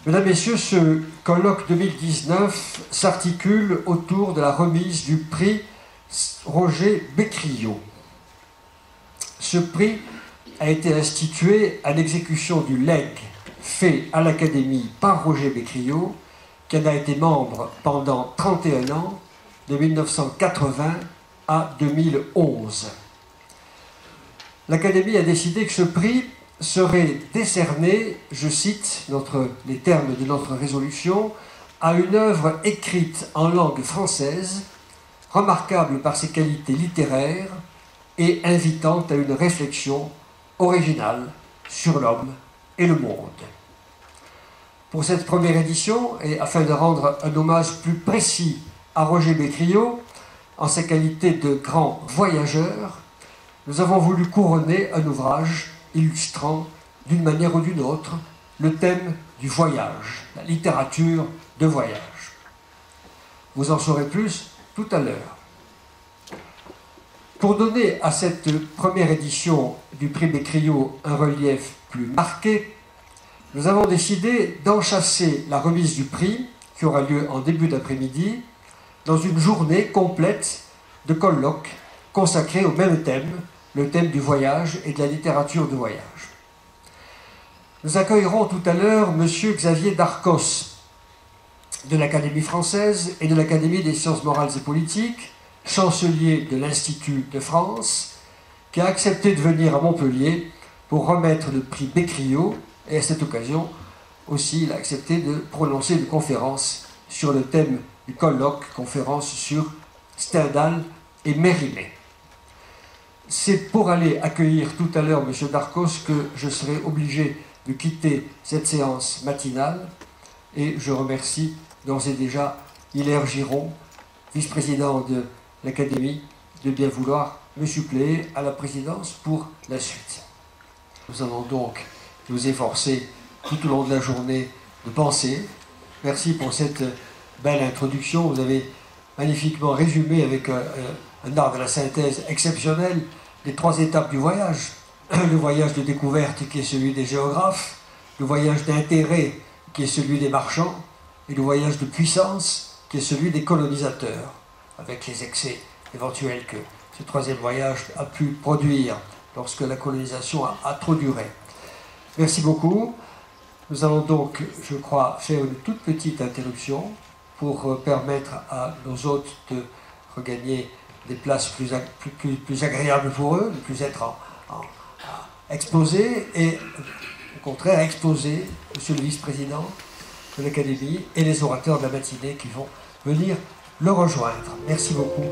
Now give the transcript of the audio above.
Mesdames, Messieurs, ce colloque 2019 s'articule autour de la remise du prix Roger Becqueriot. Ce prix a été institué à l'exécution du legs fait à l'Académie par Roger Becqueriot, qui en a été membre pendant 31 ans, de 1980 à 2011. L'Académie a décidé que ce prix serait décerné, je cite les termes de notre résolution, à une œuvre écrite en langue française, remarquable par ses qualités littéraires et invitant à une réflexion originale sur l'homme et le monde. Pour cette première édition, et afin de rendre un hommage plus précis à Roger Becqueriot, en sa qualité de grand voyageur, nous avons voulu couronner un ouvrage illustrant, d'une manière ou d'une autre, le thème du voyage, la littérature de voyage. Vous en saurez plus tout à l'heure. Pour donner à cette première édition du prix Becqueriot un relief plus marqué, nous avons décidé d'enchasser la remise du prix, qui aura lieu en début d'après-midi, dans une journée complète de colloques consacrés au même thème, le thème du voyage et de la littérature de voyage. Nous accueillerons tout à l'heure M. Xavier Darcos, de l'Académie française et de l'Académie des sciences morales et politiques, chancelier de l'Institut de France, qui a accepté de venir à Montpellier pour remettre le prix Becqueriot, et à cette occasion aussi il a accepté de prononcer une conférence sur le thème du colloque, conférence sur Stendhal et Mérimée. C'est pour aller accueillir tout à l'heure M. Darcos que je serai obligé de quitter cette séance matinale, et je remercie d'ores et déjà Hilaire Giron, vice-président de l'Académie, de bien vouloir me suppléer à la présidence pour la suite. Nous allons donc nous efforcer tout au long de la journée de penser. Merci pour cette belle introduction. Vous avez magnifiquement résumé avec un art de la synthèse exceptionnel les trois étapes du voyage. Le voyage de découverte qui est celui des géographes, le voyage d'intérêt qui est celui des marchands, et le voyage de puissance qui est celui des colonisateurs, avec les excès éventuels que ce troisième voyage a pu produire lorsque la colonisation a trop duré. Merci beaucoup. Nous allons donc, je crois, faire une toute petite interruption pour permettre à nos hôtes de regagner des places plus agréables pour eux, de ne plus être exposés, et au contraire exposer Monsieur le vice-président de l'Académie et les orateurs de la matinée qui vont venir le rejoindre. Merci beaucoup.